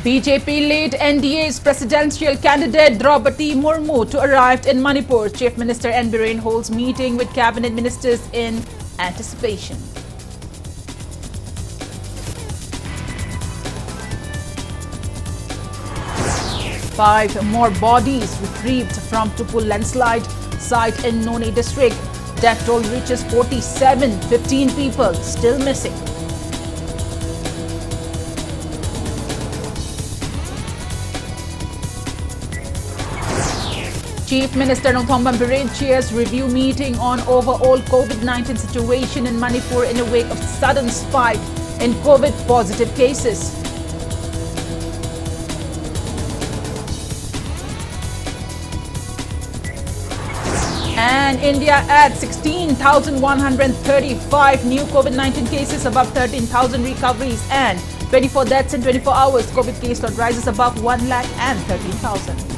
BJP lead NDA's presidential candidate Draupadi Murmu to arrived in Manipur. Chief Minister N. Biren holds meeting with cabinet ministers in anticipation. Five more bodies retrieved from Tupul landslide site in Noni district. Death toll reaches 47, 15 people still missing. Chief Minister Nongthongban Biren chairs review meeting on overall COVID-19 situation in Manipur in the wake of sudden spike in COVID positive cases. And India adds 16,135 new COVID-19 cases, above 13,000 recoveries, and 24 deaths in 24 hours. COVID caseload rises above 1,13,000.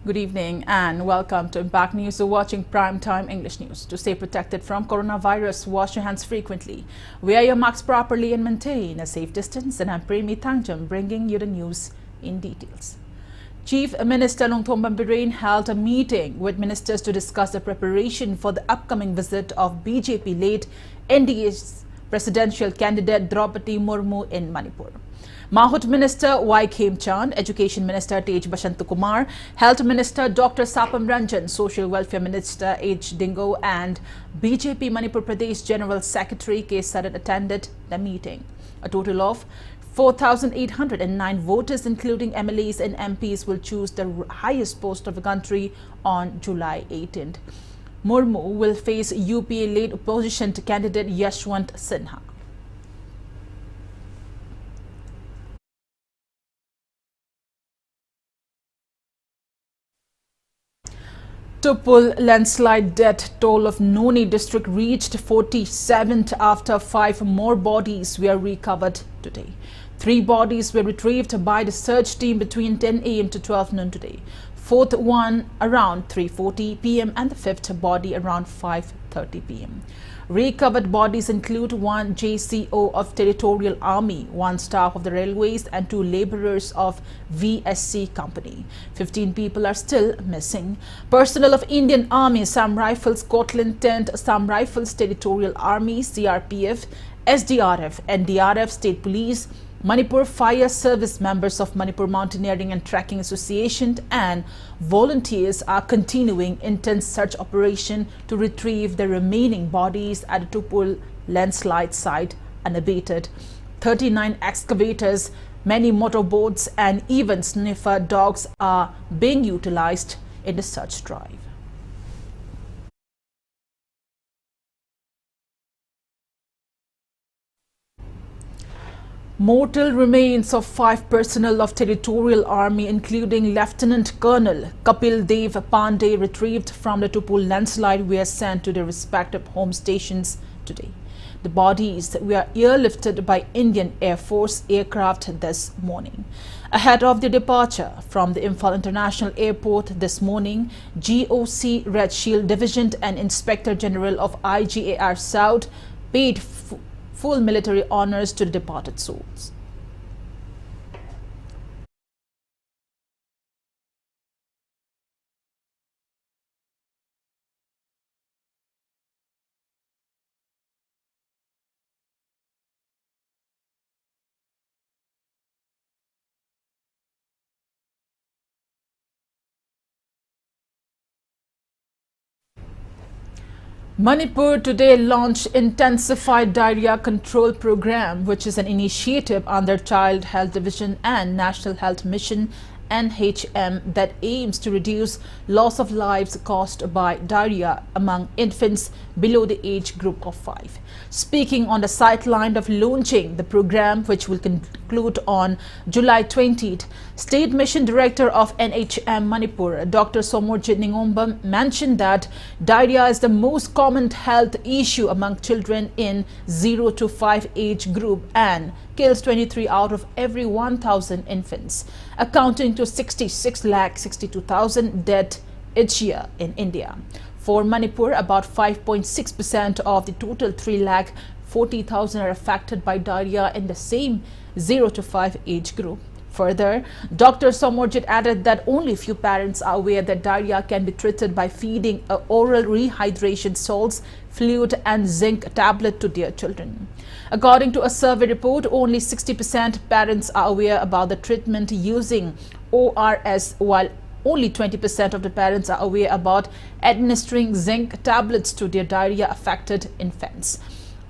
Good evening and welcome to Impact News. You're watching Primetime English News. To stay protected from coronavirus, wash your hands frequently, wear your masks properly and maintain a safe distance. And I'm PREMI THANGJAM bringing you the news in details. Chief Minister Nongthongban Biren held a meeting with ministers to discuss the preparation for the upcoming visit of BJP-led NDA's presidential candidate Draupadi Murmu in Manipur. Mahut Minister Y. Khemchand, Education Minister Tej Bashant Kumar, Health Minister Dr. Sapam Ranjan, Social Welfare Minister H. Dingo and BJP Manipur Pradesh General Secretary K. Saran attended the meeting. A total of 4,809 voters, including MLAs and MPs, will choose the highest post of the country on July 18th. Murmu will face UPA-led opposition candidate Yashwant Sinha. Tupul landslide death toll of Noni district reached 47th after 5 more bodies were recovered today. 3 bodies were retrieved by the search team between 10 a.m. to 12 noon today. 4th one around 3:40 p.m. and the 5th body around 5:30 p.m. Recovered bodies include 1 JCO of Territorial Army, 1 staff of the railways and 2 laborers of VSC company. 15 people are still missing. Personnel of Indian Army, Assam Rifles, Scotland 10th Assam Rifles, Territorial Army, CRPF, SDRF, NDRF, State Police, Manipur Fire Service, members of Manipur Mountaineering and Trekking Association and volunteers are continuing intense search operation to retrieve the remaining bodies at the Tupul landslide site unabated. 39 excavators, many motorboats and even sniffer dogs are being utilized in the search drive. Mortal remains of 5 personnel of Territorial Army, including Lieutenant Colonel Kapil Dev Pandey, retrieved from the Tupul landslide, were sent to their respective home stations today. The bodies were airlifted by Indian Air Force aircraft this morning. Ahead of their departure from the Imphal International Airport this morning, GOC Red Shield Division and Inspector General of IGAR South paid full military honors to the departed souls. Manipur today launched Intensified Diarrhea Control Program, which is an initiative under Child Health Division and National Health Mission NHM that aims to reduce loss of lives caused by diarrhea among infants below the age group of 5. Speaking on the sideline of launching the program, which will conclude on July 20th, State Mission Director of NHM Manipur, Dr. Somorjit Ningombam, mentioned that diarrhea is the most common health issue among children in 0 to 5 age group and kills 23 out of every 1,000 infants, accounting to 66,62,000 deaths each year in India. For Manipur, about 5.6% of the total 3,40,000 are affected by diarrhea in the same 0 to 5 age group. Further, Dr. Somorjit added that only few parents are aware that diarrhea can be treated by feeding oral rehydration salts, fluid and zinc tablet to their children. According to a survey report, only 60% parents are aware about the treatment using ORS, while only 20% of the parents are aware about administering zinc tablets to their diarrhea-affected infants.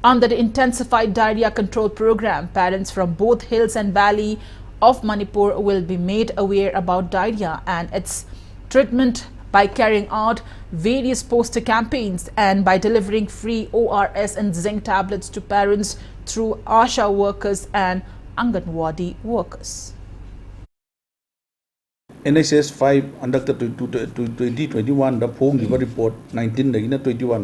Under the intensified diarrhea control program, parents from both hills and valley of Manipur will be made aware about diarrhea and its treatment by carrying out various poster campaigns and by delivering free ORS and zinc tablets to parents through ASHA workers and Anganwadi workers. NHS 5 under the 2021 the phone give report 19 21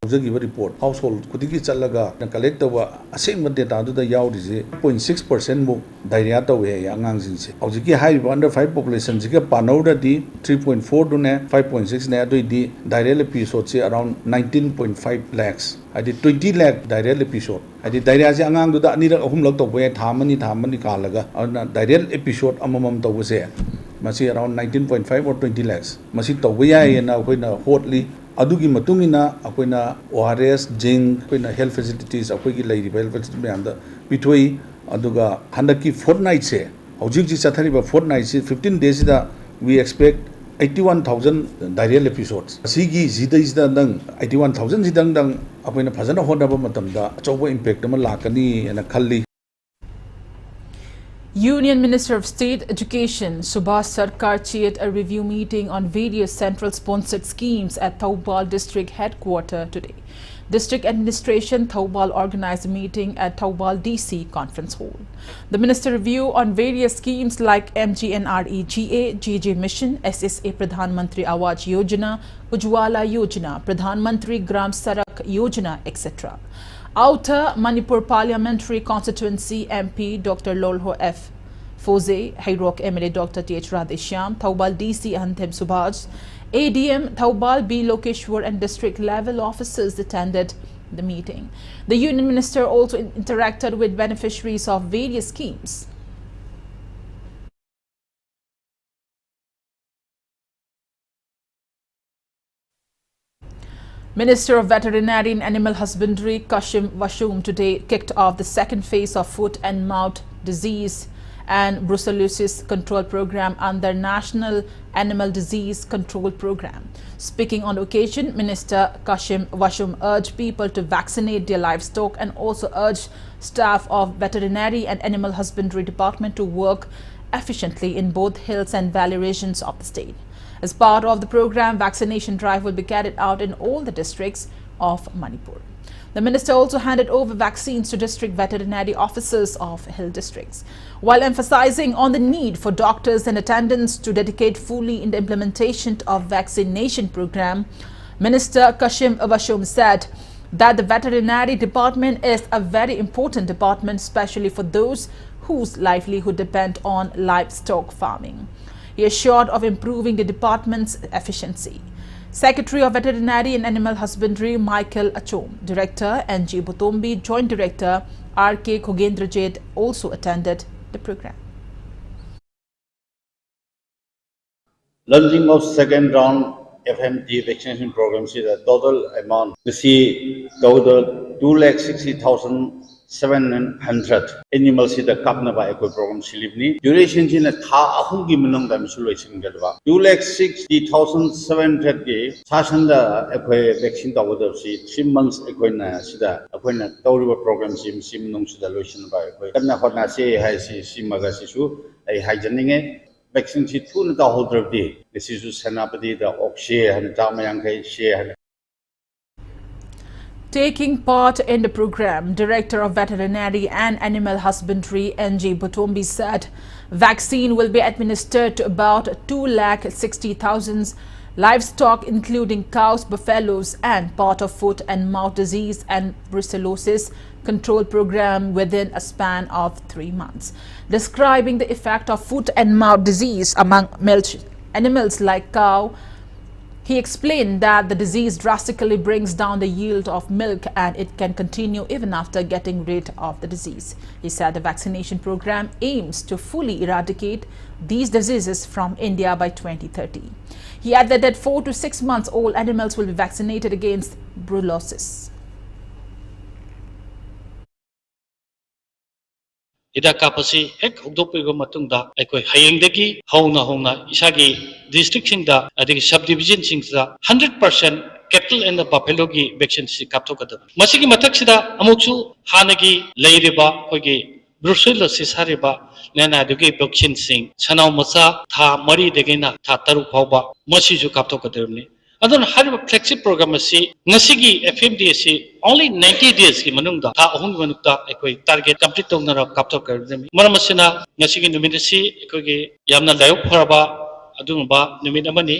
give report household kudiki chalaga collect the same data to the yaw 0.6% more diarrhea to we angang sinse hojiki high under 5 population jika panoda di 3.4 to 5.6 na to di diarrhea episode around 19.5 lakhs I did 20 lakh diarrhea episode I did diarrhea angang to the anira hum log to we thamani kalaga diarrhea episode amamam to was Masi around 19.5 or 20 lakhs. Masi tawaya na akoina hotly adugi matungina akoina ORS zinc akoina health facilities akoigi lairi health facilities mayamda pitoi aduga handaki fortnight se hojik ji chathariba fortnight se 15 days da we expect 81,000 diarrheal episodes. Asigi zida is the dang 81,000 zidang dang akoina phajana honaba matamda achoba impact ama lakani and a khalli. Union Minister of State Education Subhash Sarkar chaired a review meeting on various central-sponsored schemes at Thoubal District Headquarters today. District Administration Thoubal organized a meeting at Thoubal DC Conference Hall. The minister reviewed on various schemes like MGNREGA, JJ Mission, SSA Pradhan Mantri Awaj Yojana, Ujwala Yojana, Pradhan Mantri Gram Sarak Yojana, etc. Outer Manipur Parliamentary Constituency MP Dr. Lolho F. Foze, Hayrok MLA Dr. T.H. Radheshyam, Thoubal DC Anthem Subhaj, ADM Thoubal B. Lokeshwar and district level officers attended the meeting. The Union Minister also interacted with beneficiaries of various schemes. Minister of Veterinary and Animal Husbandry Kashim Washum today kicked off the second phase of foot and mouth disease and brucellosis control program under National Animal Disease Control Program. Speaking on the occasion, Minister Kashim Washum urged people to vaccinate their livestock and also urged staff of Veterinary and Animal Husbandry Department to work efficiently in both hills and valley regions of the state. As part of the program, vaccination drive will be carried out in all the districts of Manipur. The minister also handed over vaccines to district veterinary officers of hill districts. While emphasizing on the need for doctors and attendants to dedicate fully in the implementation of vaccination program, Minister Kashim Washum said that the veterinary department is a very important department, especially for those whose livelihood depend on livestock farming. He assured of improving the department's efficiency. Secretary of Veterinary and Animal Husbandry Michael Achom, Director N.G. Butombi, Joint Director R.K. Khogendrajit also attended the program. Launching of second round FMT vaccination program is the total amount. We see total 260,700 animals in the Kapnaba Eco program. Duration in a Tahungi Munung Solution Gadva. 260,700 Sashanda Equa vaccine tower 3 months Equina Sida, Aquina Toriba program sim Simnum solution by Kana Honase has Simagasisu, a hygienic. Vaccine is 2 holder day. This is Sanapati, the Okshe and Tamayang share. Taking part in the program, Director of Veterinary and Animal Husbandry N.G. Butombi said vaccine will be administered to about 260,000 livestock, including cows, buffaloes, and part of foot and mouth disease and brucellosis control program within a span of 3 months. Describing the effect of foot and mouth disease among milch animals like cow, He explained that the disease drastically brings down the yield of milk and it can continue even after getting rid of the disease. He said the vaccination program aims to fully eradicate these diseases from India by 2030. He added that 4 to 6 months old animals will be vaccinated against brucellosis. Ida kapasi ek hukdopigo matungda ekoi hayengdagi hona isagi district singda adigi subdivision singda 100% cattle and the buffalo gi vaccine si kapthokada masigi mathaksida amuksu hanagi leiriba kogi brucellosis hariba nana adugi vaccine sing sanau masa tha mari degena tha taru phawba masi ju kapthokadrni adon hariba flagship program si ngasigi FMD si only 90 days ki manungda tha ahum manukta ekoi target complete tongna kapthokadrni maramasina ngasigi numit si ekogi yamna layok phoraba adungba numit amani.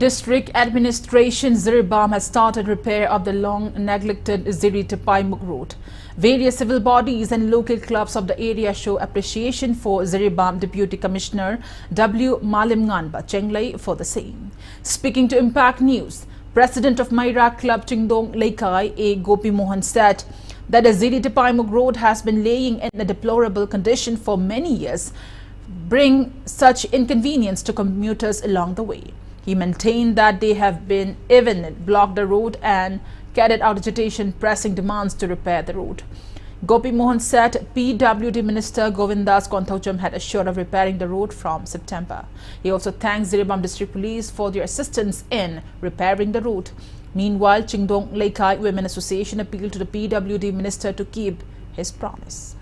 District Administration Ziribam has started repair of the long-neglected Ziri-Tapaimuk road. Various civil bodies and local clubs of the area show appreciation for Ziribam Deputy Commissioner W. Malimnganba Chenglai for the same. Speaking to Impact News, President of Maira Club Chingdong Laikai A. Gopi Mohan said that the Ziri-Tapaimuk road has been laying in a deplorable condition for many years, bring such inconvenience to commuters along the way. He maintained that they have been even blocked the road and carried out agitation pressing demands to repair the road. Gopi Mohan said PWD Minister Govindas THANGJAM had assured of repairing the road from September. He also thanked Ziribam District Police for their assistance in repairing the road. Meanwhile, Chingdong Laikai Women Association appealed to the PWD Minister to keep his promise.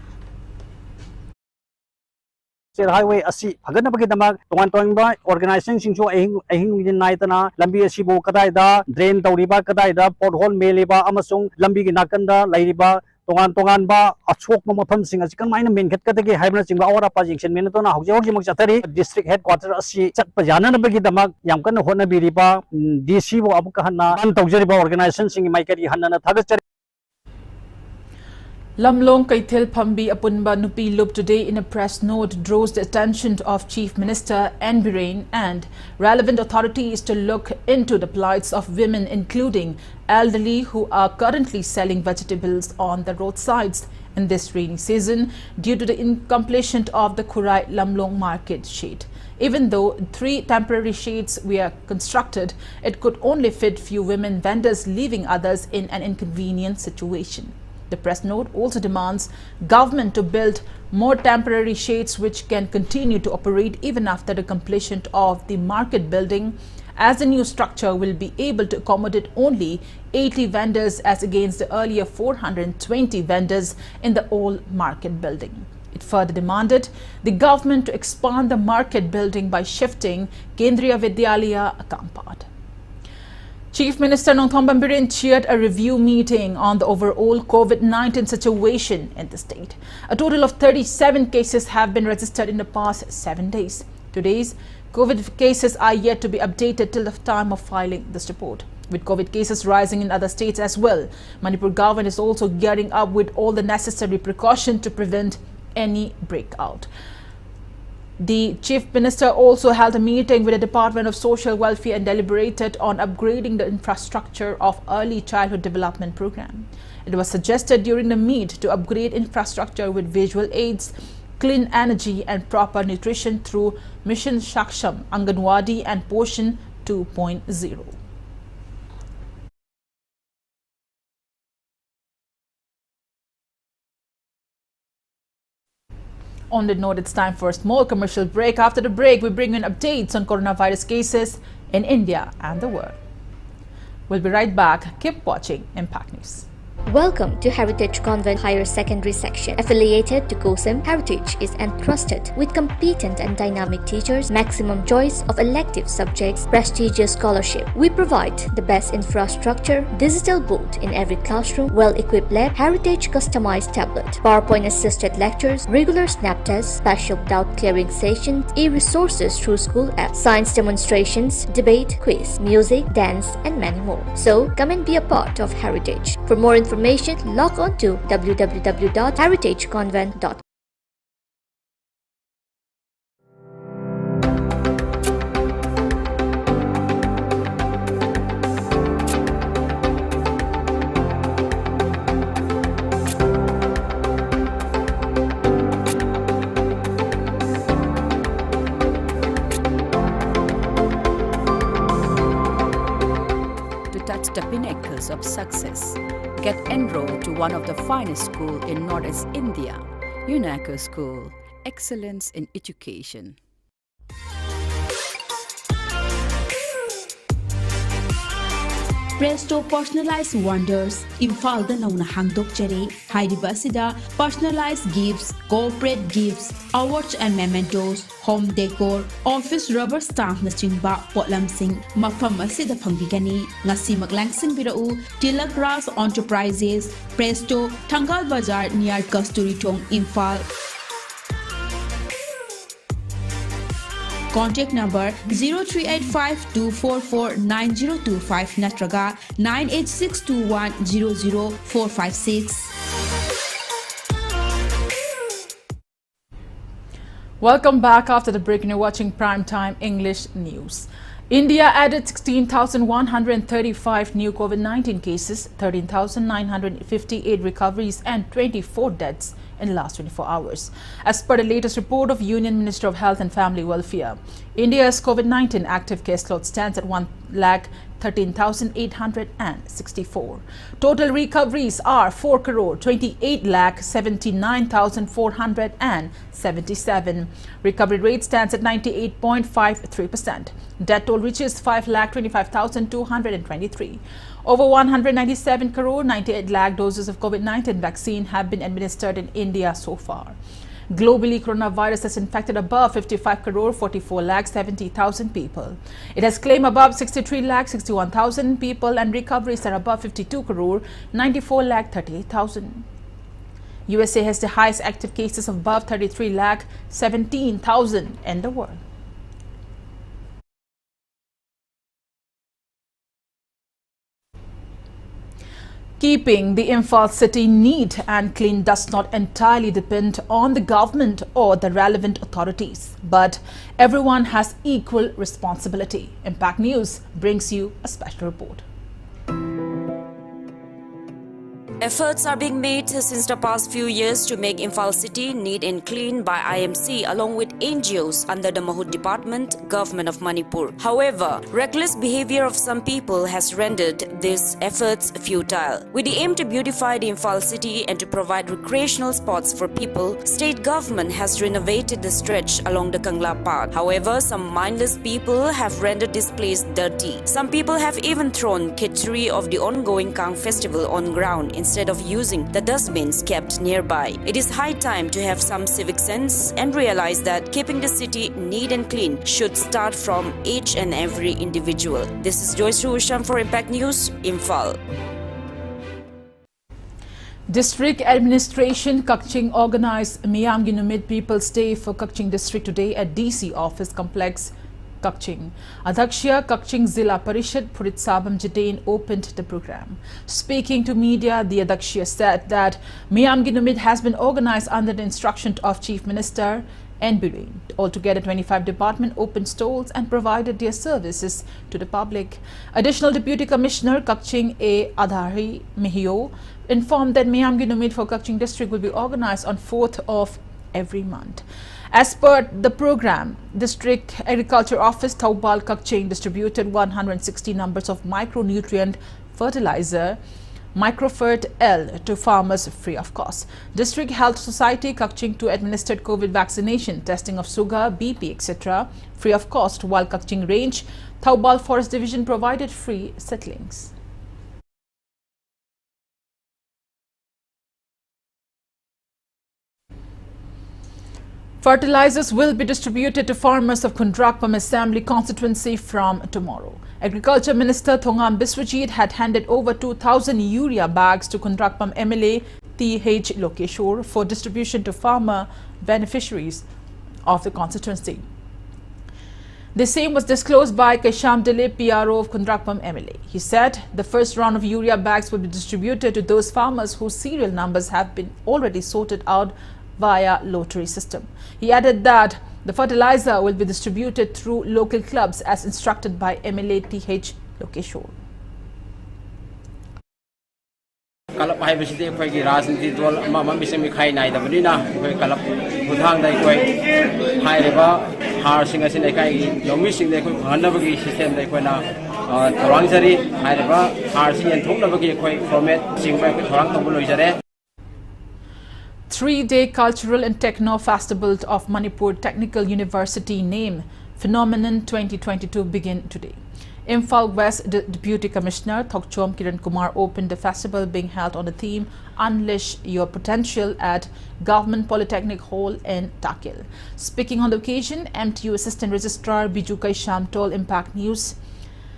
Highway asi phagana bagi damak tongan ba organization singso ahing naitana lambi asibo kadai drain tawriba kadai da pothole meliba amasung lambi gi nakanda lairiba tongan ba achok mafam sing asi kan maina main khat kadagi haibna singba awara pa jingsen men to na hauji mak chatari district headquarter asi chat pajana bagi damak yam kan hona biriba DC bo abuka hanna an tawjariba organization sing maikari hanna thagachari. Lamlong Kaithil Phambi Apunba Nupi Lup today in a press note draws the attention of Chief Minister N. Biren and relevant authorities to look into the plights of women, including elderly who are currently selling vegetables on the roadsides in this rainy season due to the incompletion of the Kurai Lamlong market shade. Even though 3 temporary shades were constructed, it could only fit few women vendors, leaving others in an inconvenient situation. The press note also demands government to build more temporary shades which can continue to operate even after the completion of the market building, as the new structure will be able to accommodate only 80 vendors as against the earlier 420 vendors in the old market building. It further demanded the government to expand the market building by shifting Kendriya Vidyalaya Kampad. Chief Minister Nongthong Biren chaired a review meeting on the overall COVID-19 situation in the state. A total of 37 cases have been registered in the past 7 days. Today's COVID cases are yet to be updated till the time of filing this report. With COVID cases rising in other states as well, Manipur government is also gearing up with all the necessary precautions to prevent any breakout. The Chief Minister also held a meeting with the Department of Social Welfare and deliberated on upgrading the infrastructure of Early Childhood Development Program. It was suggested during the meet to upgrade infrastructure with visual aids, clean energy and proper nutrition through Mission Shaksham, Anganwadi and Poshan 2.0. On the note, it's time for a small commercial break. After the break, we bring you updates on coronavirus cases in India and the world. We'll be right back. Keep watching Impact News. Welcome to Heritage Convent Higher Secondary Section. Affiliated to COSIM, Heritage is entrusted with competent and dynamic teachers, maximum choice of elective subjects, prestigious scholarship. We provide the best infrastructure, digital board in every classroom, well-equipped lab, Heritage customized tablet, PowerPoint-assisted lectures, regular snap tests, special doubt-clearing sessions, e-resources through school apps, science demonstrations, debate, quiz, music, dance, and many more. So, come and be a part of Heritage. For more information, log on to www.heritageconvent.com. get enrolled to one of the finest schools in Northeast India, UNACO School, Excellence in Education. Presto Personalized Wonders, Imphal Nauna Hangdok Jere, Haidibasida, personalized gifts, corporate gifts, awards and mementos, home decor, office rubber stamp Nachingba, Potlam Singh, Mafamasida Pangigani, Nasi Maglangsing Birau, Tilakras Enterprises, Presto, Tangal Bazaar near Kasturi Tong, Imphal. Contact number 0385-244-9025 Natraga 98621-00456. Welcome back after the break and you're watching Primetime English News. India added 16,135 new COVID-19 cases, 13,958 recoveries and 24 deaths in the last 24 hours. As per the latest report of Union Minister of Health and Family Welfare, India's COVID-19 active case load stands at 1,13,864. Total recoveries are 4,28,79,477. Recovery rate stands at 98.53%. Death toll reaches 5,25,223. Over 197 crore 98 lakh doses of COVID-19 vaccine have been administered in India so far. Globally, coronavirus has infected above 55 crore 44 lakh 70,000 people. It has claimed above 63 lakh 61,000 people and recoveries are above 52 crore 94 lakh 38,000. USA has the highest active cases of above 33 lakh 17,000 in the world. Keeping the Imphal city neat and clean does not entirely depend on the government or the relevant authorities, but everyone has equal responsibility. Impact News brings you a special report. Efforts are being made since the past few years to make Imphal city neat and clean by IMC along with NGOs under the Mahut Department, Government of Manipur. However, reckless behavior of some people has rendered these efforts futile. With the aim to beautify the Imphal city and to provide recreational spots for people, state government has renovated the stretch along the Kangla Path. However, some mindless people have rendered this place dirty. Some people have even thrown kitchery of the ongoing Kang festival on ground instead of using the dustbins kept nearby. It is high time to have some civic sense and realize that keeping the city neat and clean should start from each and every individual. This is Joyce Rusham for Impact News, Imphal. District Administration Kakching organized Miyam Ginumid People's Day for Kakching District today at DC Office Complex, Kakching. Adhaksha Kakching Zilla Parishad Purit Sabam Jadain opened the program. Speaking to media, the Adhaksha said that Miyam Ginumid has been organized under the instruction of Chief Minister N. Biren. Altogether, 25 departments opened stalls and provided their services to the public. Additional Deputy Commissioner Kakching A. Adhari Mihio informed that Miyam Ginumid for Kakching District will be organized on 4th of every month. As per the program, District Agriculture Office Taubal Kakching distributed 160 numbers of micronutrient fertilizer Microfert L to farmers free of cost. District Health Society Kakching to administered COVID vaccination, testing of sugar, BP, etc. free of cost, while Kakching Range Taubal Forest Division provided free settlings. Fertilizers will be distributed to farmers of Kundrakpam Assembly constituency from tomorrow. Agriculture Minister Thongam Biswajit had handed over 2,000 urea bags to Kundrakpam MLA TH Lokeshwar for distribution to farmer beneficiaries of the constituency. The same was disclosed by Kesham Dilip, PRO of Kundrakpam MLA. He said the first round of urea bags will be distributed to those farmers whose serial numbers have been already sorted out via lottery system. He added that the fertilizer will be distributed through local clubs as instructed by MLA TH Lokeshwar. Kalap hai bisiti koi ki rajniti dol mama bisemi khai nai da banina koi kalap hudang dai koi hai reba har singa sin kai lomi sing dai koi bhanna bagi system dai koi na ꯊꯧꯔꯥꯡꯖꯔꯤ ꯍꯥꯏꯔꯤꯕ ꯍꯥꯔꯁꯤ ꯌꯦꯟꯊꯣꯛꯅꯕꯒꯤ ꯑꯩꯈꯣꯏ format ꯆꯤꯡꯕ ꯑꯩꯈꯣꯏ ꯊꯧꯔꯥꯡ ꯇꯧꯕ ꯂꯣꯏꯖꯔꯦ. 3-day Cultural and Techno Festival of Manipur Technical University name Phenomenon 2022 begin today. Imphal West Deputy Commissioner THANGJAM Kiran Kumar opened the festival being held on the theme Unleash Your Potential at Government Polytechnic Hall in Takil. Speaking on the occasion, MTU Assistant Registrar Biju Kaisham told Impact News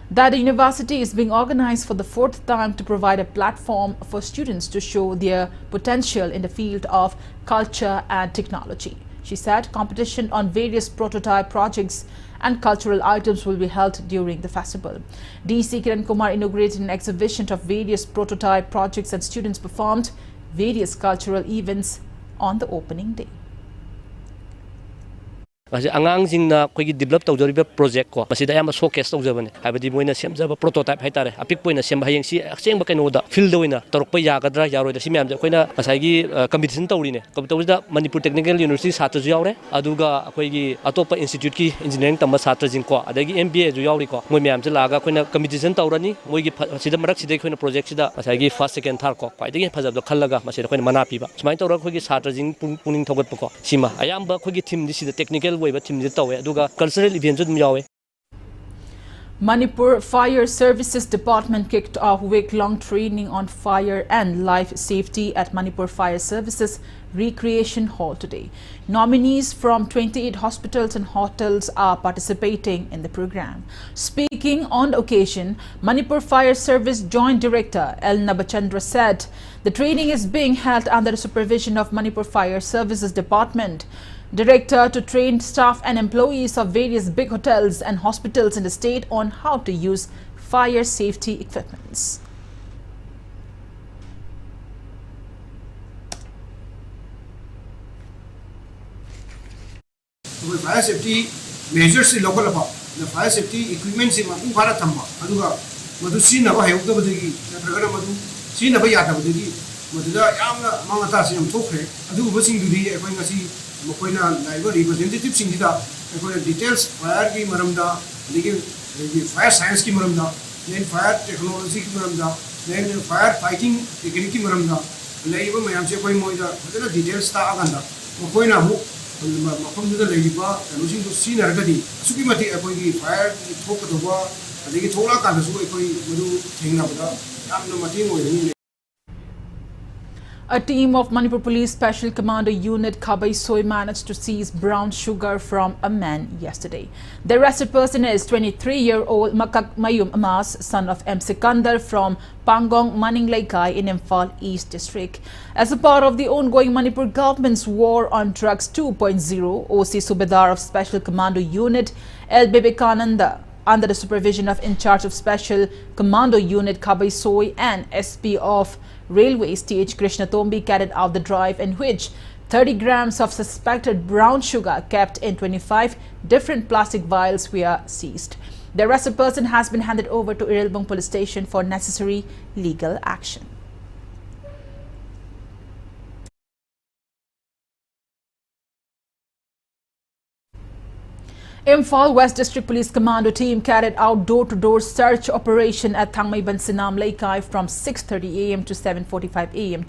that the university is being organized for the 4th time to provide a platform for students to show their potential in the field of culture and technology. She said competition on various prototype projects and cultural items will be held during the festival. DC Kiran Kumar inaugurated an exhibition of various prototype projects and students performed various cultural events on the opening day. ꯑꯉꯥꯡꯁꯤꯡꯅ ꯑꯩꯈꯣꯏꯒꯤ develop ꯇꯧꯖꯔꯤꯕ project ꯀꯣ ꯃꯁꯤꯗ ꯑꯌꯥꯝꯕ ꯁꯣꯀꯦꯁ ꯇꯧꯖꯕꯅꯤ ꯍꯥꯏꯕꯗꯤ ꯃꯣꯏꯅ ꯁꯦꯝꯖꯕ ꯄ꯭ꯔꯣꯇꯣꯇꯥꯏꯞ ꯍꯥꯏꯇꯥꯔꯦ ꯑꯄꯤꯛꯄ ꯑꯣꯏꯅ ꯁꯦꯝꯕ ꯍꯌꯦꯡꯁꯤ ꯑꯁꯦꯡꯕ ꯀꯩꯅꯣꯗ ꯐꯤꯜꯗ ꯑꯣꯏꯅ ꯇꯧꯔꯛꯄ ꯌꯥꯒꯗ꯭ꯔꯥ ꯌꯥꯔꯣꯏꯗ꯭ꯔꯥ ꯁꯤ ꯃꯌꯥꯝꯁꯦ ꯑꯩꯈꯣꯏꯅ ꯉꯁꯥꯏꯒꯤ ꯀꯝꯄꯤꯇꯤꯁꯟ ꯇꯧꯔꯤꯅꯦ ꯇꯧꯕꯁꯤꯗ ꯃꯅꯤꯄꯨꯔ ꯇꯦꯛꯅꯤꯀꯦꯜ ꯌꯨꯅꯤꯚꯔꯁꯤꯇꯤ ꯁꯥꯇ꯭ꯔꯁꯨ ꯌꯥꯎꯔꯦ ꯑꯗꯨꯒ ꯑꯩꯈꯣꯏꯒꯤ ꯑꯇꯣꯞꯄ ꯏꯟꯁꯇꯤꯇ꯭ꯌꯨꯠꯀꯤ ꯏꯟꯖꯤꯅꯤꯌꯥꯔꯤꯡ ꯇꯝꯕ ꯁꯥꯇ꯭ꯔꯁꯤꯡ ꯀꯣ ꯑꯗꯒꯤ MBAꯁꯨ ꯌꯥꯎꯔꯤꯀꯣ ꯃꯣꯏ ꯃꯌꯥꯝꯁꯦ ꯂꯥꯛꯑꯒ ꯑꯩꯈꯣꯏꯅ ꯀꯝꯄꯤꯇꯤꯁꯟ ꯇꯧꯔꯅꯤ ꯃꯣꯏꯒꯤ ꯁꯤꯗ ꯃꯔꯛꯁꯤꯗ ꯑꯩꯈꯣꯏꯅ ꯄ꯭ꯔꯣꯖꯦꯛꯁꯤꯗ ꯉꯁꯥꯏꯒꯤ ꯐꯥꯔꯁ ꯁꯦꯀꯦꯟ ꯊꯥꯔꯠ ꯀꯣ ꯈ꯭ꯋꯥꯏꯗꯒꯤ ꯐꯖꯕꯗꯣ ꯈꯜꯂꯒ ꯃꯁꯤꯗ ꯑꯩꯈꯣꯏꯅ ꯃꯅꯥ ꯄꯤꯕ ꯁꯨꯃꯥꯏꯅ ꯇꯧꯔꯒ ꯑꯩꯈꯣꯏꯒꯤ ꯁꯥꯇ꯭ꯔꯁꯤꯡ ꯄꯨꯛꯅꯤꯡ ꯊꯧꯒꯠꯄ ꯀꯣ ꯁꯤꯃ ꯑꯌꯥꯝꯕ ꯑꯩꯈꯣꯏꯒꯤ ꯊꯤꯝꯗꯤ ꯁꯤꯗ ꯇꯦꯛꯅꯤꯀꯦꯜ ꯑꯣꯏꯕ ꯊꯤꯝꯁꯤ ꯇꯧꯋꯦ ꯑꯗꯨꯒ cultural events ꯑꯗꯨꯝ ꯌꯥꯎꯋꯦ. Manipur Fire Services Department kicked off week-long training on fire and life safety at Manipur Fire Services Recreation Hall today. Nominees from 28 hospitals and hotels are participating in the program. Speaking on the occasion, Manipur Fire Service Joint Director L. Nabachandra said the training is being held under the supervision of Manipur Fire Services Department Director to train staff and employees of various big hotels and hospitals in the state on how to use fire safety equipments. Fire safety measures is local about the fire safety equipment is mapu para thamba aduga madu sinaba hayukda badagi natragana madu sinaba yata badagi maduda yamna mangata sim thokre adu basing dudi ekoi ngasi mokoina live representative singida ekoi details fire ki maramda lekin fire science ki maramda then fire technology ki maramda then fire fighting technique ki maramda leiba mayam se koi moida badana details ta aganda mokoina mu mafamduda leiba kanusing do sinargadi asuki mati ekoi fire thokadwa adigi thola kanasu ekoi madu thengnabada yamna mating oirani. A team of Manipur Police Special Commando Unit Khabai Soi managed to seize brown sugar from a man yesterday. The arrested person is 23-year-old Makak Mayum Amas, son of M. Sikandar from Pangong Maning Laikai in Imphal East District. As a part of the ongoing Manipur government's war on drugs 2.0, OC Subedar of Special Commando Unit L. Bibekananda, under the supervision of in charge of Special Commando Unit Khabai Soi and SP of Railways TH Krishna Tombi carried out the drive in which 30 grams of suspected brown sugar kept in 25 different plastic vials were seized. The arrested person has been handed over to Irilbung Police Station for necessary legal action. Imphal West District Police Commando team carried out door-to-door search operation at Thangmaiban Sinam Laikai from 6:30 a.m. to 7:45 a.m.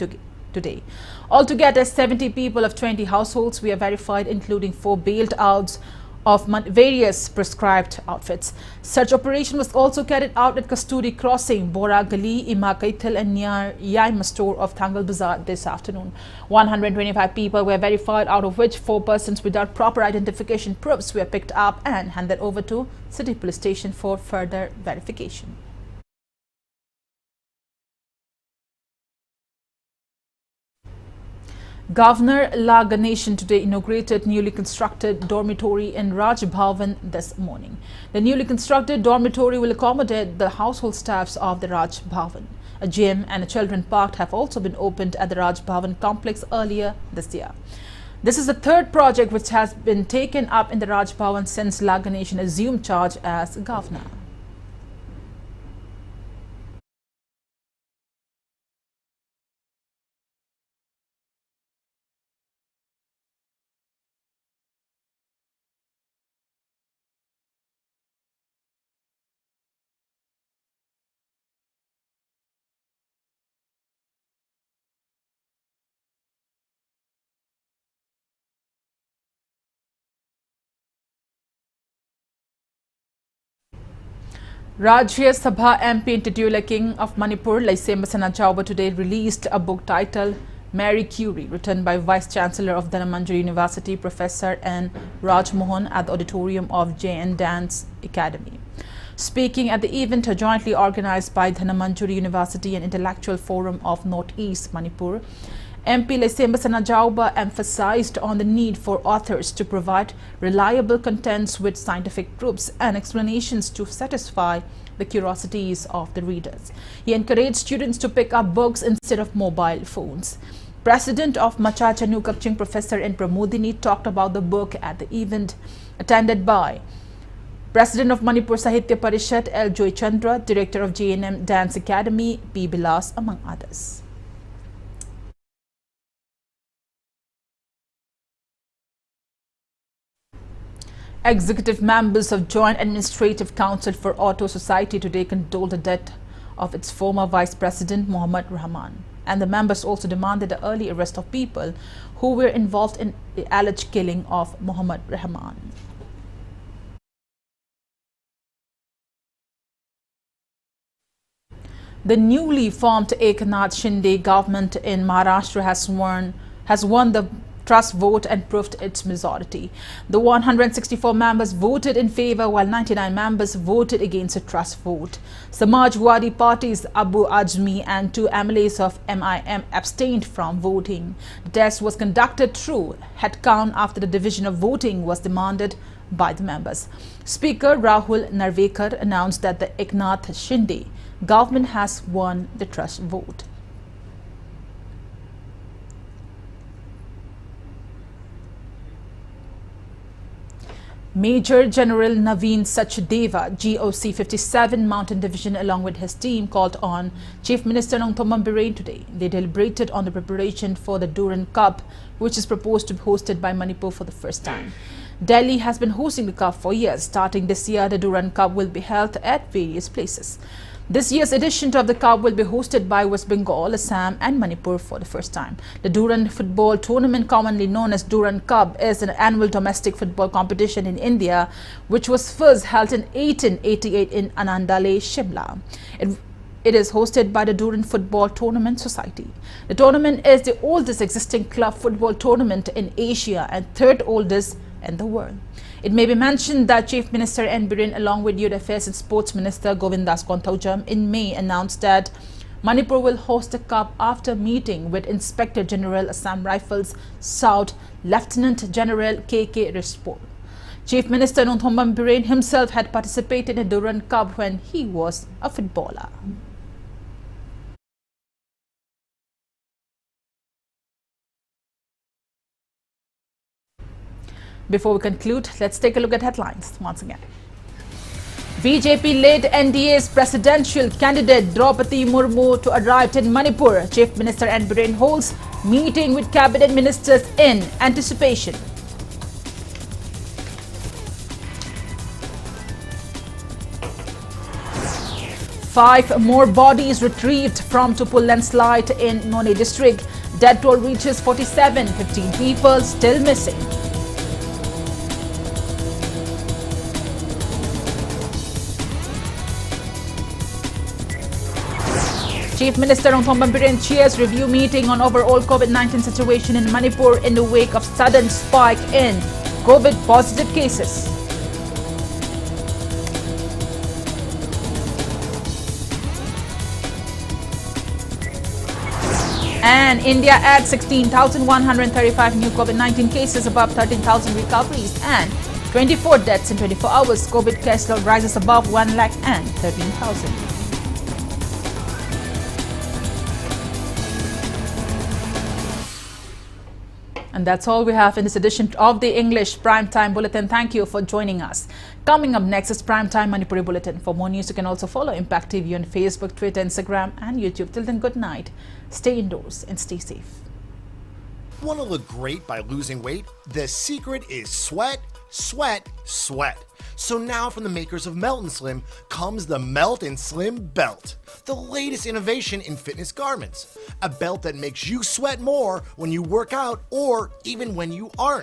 today. Altogether, 70 people of 20 households were verified, including 4 bailed outs of various prescribed outfits. Such operation was also carried out at Kasturi Crossing, Bora Gali, Ima Kaithal and near Yaima store of Thangal Bazaar this afternoon. 125 people were verified, out of which 4 persons without proper identification proofs were picked up and handed over to City Police Station for further verification. Governor La Ganeshan today inaugurated newly constructed dormitory in Raj Bhavan this morning. The newly constructed dormitory will accommodate the household staffs of the Raj Bhavan. A gym and a children park have also been opened at the Raj Bhavan complex earlier this year. This is the 3rd project which has been taken up in the Raj Bhavan since La Ganeshan assumed charge as governor. Rajya Sabha MP Titular King of Manipur, Laisema Sanachauba, today released a book titled Marie Curie, written by Vice Chancellor of Dhanmanjari University, Professor N. Raj Mohan at the auditorium of JN Dance Academy. Speaking at the event jointly organized by Dhanmanjari University and Intellectual Forum of Northeast Manipur, MP Laisema Sanachauba emphasized on the need for authors to provide reliable contents with scientific proofs and explanations to satisfy the curiosities of the readers. He encouraged students to pick up books instead of mobile phones. President of Machachanu Kapching, Professor N. Pramodini, talked about the book at the event attended by President of Manipur Sahitya Parishad L. Joy Chandra, Director of JNM Dance Academy P. Bilas, among others. Executive members of Joint Administrative Council for Auto Society today condoled the death of its former Vice President Muhammad Rahman. And the members also demanded the early arrest of people who were involved in the alleged killing of Muhammad Rahman. The newly formed Eknath Shinde government in Maharashtra has won the trust vote and proved its majority. The 164 members voted in favor while 99 members voted against a trust vote. Samajwadi Party's Abu Azmi and 2 MLAs of MIM abstained from voting. The test was conducted through head count after the division of voting was demanded by the members. Speaker Rahul Narvekar announced that the Eknath Shinde government has won the trust vote. Major General Naveen Sachdeva, GOC 57 Mountain Division, along with his team, called on Chief Minister Nongthombam Biren today. They deliberated on the preparation for the Durand Cup, which is proposed to be hosted by Manipur for the first time. Delhi has been hosting the Cup for years. Starting this year, the Durand Cup will be held at various places. This year's edition of the Cup will be hosted by West Bengal, Assam and Manipur for the first time. The Durand Football Tournament, commonly known as Durand Cup, is an annual domestic football competition in India, which was first held in 1888 in Anandale, Shimla. It is hosted by the Durand Football Tournament Society. The tournament is the oldest existing club football tournament in Asia and 3rd oldest in the world. It may be mentioned that Chief Minister N. Biren, along with Youth Affairs and Sports Minister Govindas Konthaujam, in May announced that Manipur will host the Cup after meeting with Inspector General Assam Rifles South Lieutenant General K.K. Rispol. Chief Minister Nongthombam Biren himself had participated in the Durand Cup when he was a footballer. Before we conclude, let's take a look at headlines once again. BJP-led NDA's presidential candidate Draupadi Murmu to arrive in Manipur. Chief Minister N. Biren holds meeting with cabinet ministers in anticipation. Five more bodies retrieved from Tupul landslide in None district. Death toll reaches 47, 15 people still missing. Chief Minister Nongthombam Biren chairs review meeting on overall COVID-19 situation in Manipur in the wake of sudden spike in COVID positive cases. And India adds 16,135 new COVID-19 cases, above 13,000 recoveries and 24 deaths in 24 hours. COVID case load rises above 1,13,000. And that's all we have in this edition of the English Primetime Bulletin. Thank you for joining us. Coming up next is Primetime Manipuri Bulletin. For more news, you can also follow Impact TV on Facebook, Twitter, Instagram and YouTube. Till then, good night. Stay indoors and stay safe. Want to look great by losing weight? The secret is sweat, sweat, sweat. So now from the makers of Melt and Slim comes the Melt and Slim Belt, the latest innovation in fitness garments. A belt that makes you sweat more when you work out or even when you aren't.